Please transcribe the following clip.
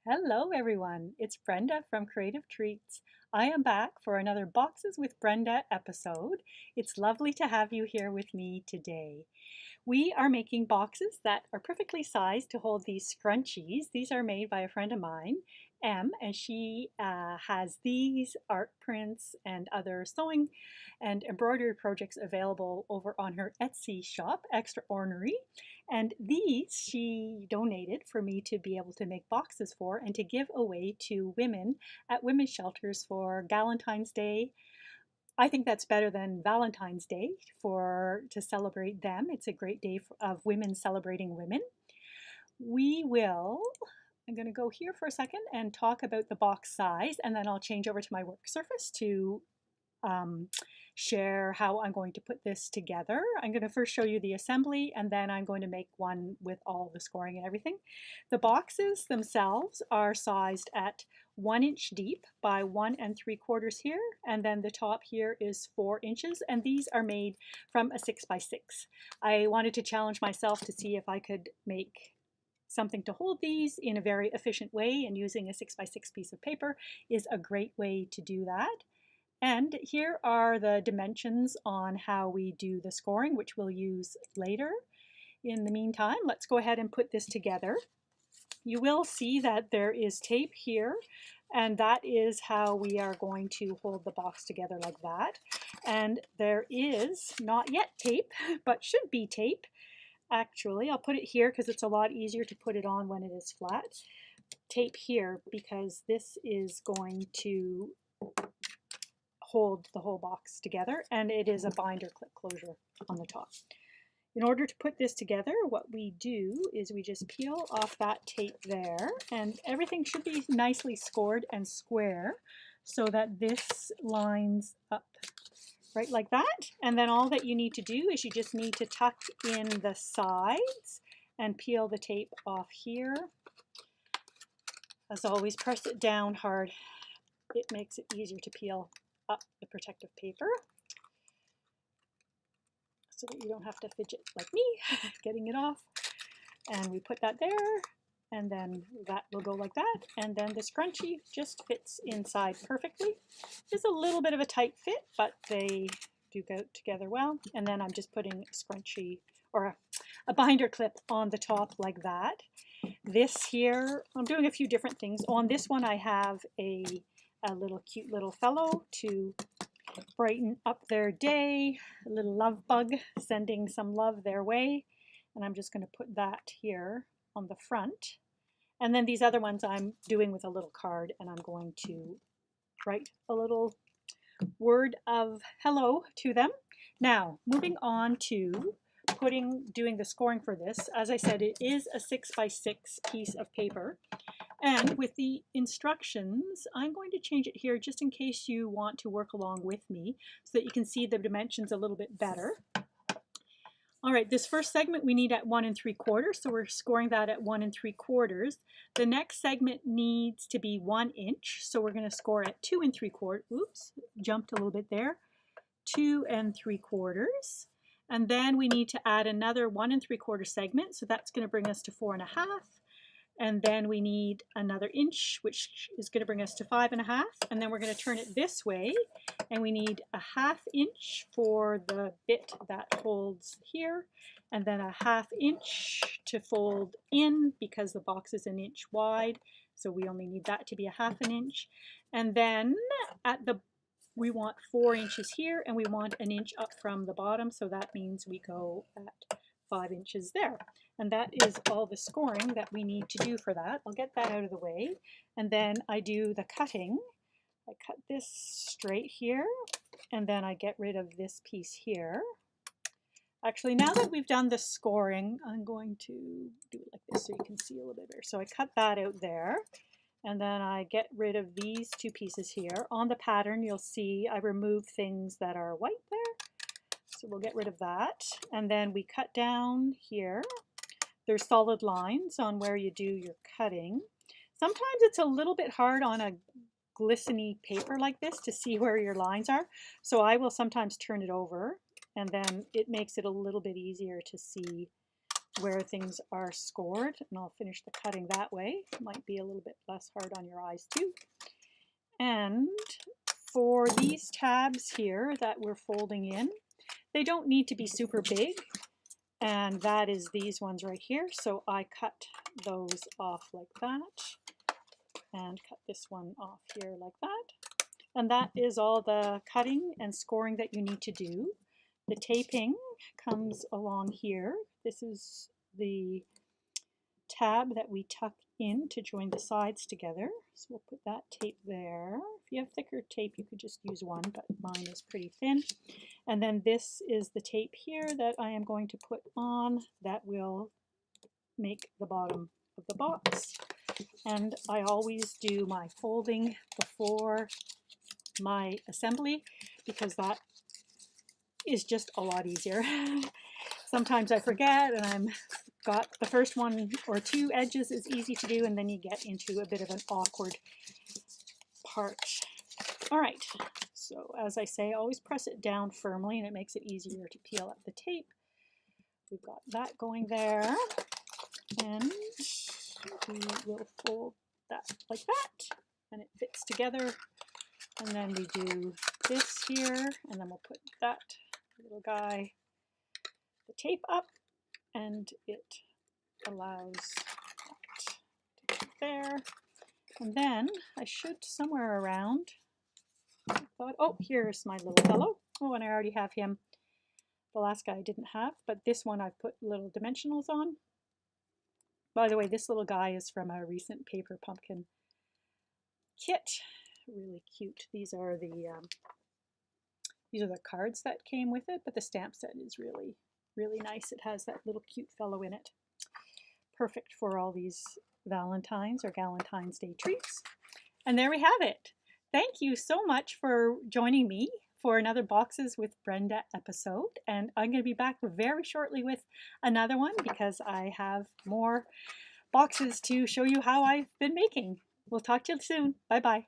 Hello everyone, it's Brenda from Creative Treats. I am back for another Boxes with Brenda episode. It's lovely to have you here with me today. We are making boxes that are perfectly sized to hold these scrunchies. These are made by a friend of mine, Em, and she has these art prints and other sewing and embroidery projects available over on her Etsy shop, Extraordinary. And these she donated for me to be able to make boxes for and to give away to women at women's shelters for Galentine's Day. I think that's better than Valentine's Day to celebrate them. It's a great day of women celebrating women. I'm going to go here for a second and talk about the box size, and then I'll change over to my work surface to share how I'm going to put this together. I'm going to first show you the assembly, and then I'm going to make one with all the scoring and everything. The boxes themselves are sized at 1 inch deep by 1 3/4 here, and then the top here is 4 inches, and these are made from a 6x6. I wanted to challenge myself to see if I could make something to hold these in a very efficient way, and using a 6x6 piece of paper is a great way to do that. And here are the dimensions on how we do the scoring, which we'll use later. In the meantime, let's go ahead and put this together. You will see that there is tape here, and that is how we are going to hold the box together like that. And there is not yet tape, but should be tape. Actually, I'll put it here because it's a lot easier to put it on when it is flat. Tape here because this is going to hold the whole box together, and it is a binder clip closure on the top. In order to put this together, what we do is we just peel off that tape there, and everything should be nicely scored and square so that this lines up right like that. And then all that you need to do is you just need to tuck in the sides and peel the tape off here. As always, press it down hard. It makes it easier to peel up the protective paper so that you don't have to fidget like me getting it off. And we put that there, and then that will go like that, and then the scrunchie just fits inside perfectly. It's a little bit of a tight fit, but they do go together well. And then I'm just putting a scrunchie or a binder clip on the top like that. This here, I'm doing a few different things. On this one I have a little cute little fellow to brighten up their day, a little love bug sending some love their way, and I'm just going to put that here on the front. And then these other ones I'm doing with a little card, and I'm going to write a little word of hello to them. Now, moving on to doing the scoring for this. As I said, it is a 6x6 piece of paper. And with the instructions, I'm going to change it here just in case you want to work along with me so that you can see the dimensions a little bit better. All right, this first segment we need at 1 3/4, so we're scoring that at 1 3/4. The next segment needs to be 1 inch, so we're going to score at 2 3/4. Oops, jumped a little bit there. 2 3/4. And then we need to add another 1 3/4 segment, so that's going to bring us to 4 1/2. And then we need another inch, which is going to bring us to 5 1/2. And then we're going to turn it this way, and we need a 1/2 inch for the bit that holds here, and then a 1/2 inch to fold in because the box is 1 inch wide, so we only need that to be a 1/2 inch. And then we want 4 inches here, and we want 1 inch up from the bottom, so that means we go at 5 inches there. And that is all the scoring that we need to do for that. I'll get that out of the way. And then I do the cutting. I cut this straight here, and then I get rid of this piece here. Actually, now that we've done the scoring, I'm going to do it like this so you can see a little bit better. So I cut that out there, and then I get rid of these two pieces here. On the pattern, you'll see I remove things that are white there. So we'll get rid of that. And then we cut down here. There's solid lines on where you do your cutting. Sometimes it's a little bit hard on a glistening paper like this to see where your lines are. So I will sometimes turn it over, and then it makes it a little bit easier to see where things are scored, and I'll finish the cutting that way. It might be a little bit less hard on your eyes too. And for these tabs here that we're folding in, they don't need to be super big, and that is these ones right here. So I cut those off like that, and cut this one off here like that. And that is all the cutting and scoring that you need to do. The taping comes along here. This is the tab that we tuck in to join the sides together. So we'll put that tape there. If you have thicker tape, you could just use one, but mine is pretty thin. And then this is the tape here that I am going to put on that will make the bottom of the box. And I always do my folding before my assembly because that is just a lot easier. Sometimes I forget and I'm got the first one or two edges is easy to do, and then you get into a bit of an awkward part. All right, so as I say, always press it down firmly and it makes it easier to peel up the tape. We've got that going there, and we will fold that like that, and it fits together. And then we do this here, and then we'll put that little guy, the tape up, and it allows that to get there. And then I should somewhere around, I thought, oh, here's my little fellow. Oh, and I already have him. The last guy I didn't have, but this one I've put little dimensionals on. By the way, this little guy is from a recent paper pumpkin kit. Really cute. These are the cards that came with it, but the stamp set is really, really nice. It has that little cute fellow in it. Perfect for all these Valentine's or Galentine's Day treats. And there we have it. Thank you so much for joining me for another Boxes with Brenda episode. And I'm going to be back very shortly with another one because I have more boxes to show you how I've been making. We'll talk to you soon. Bye-bye.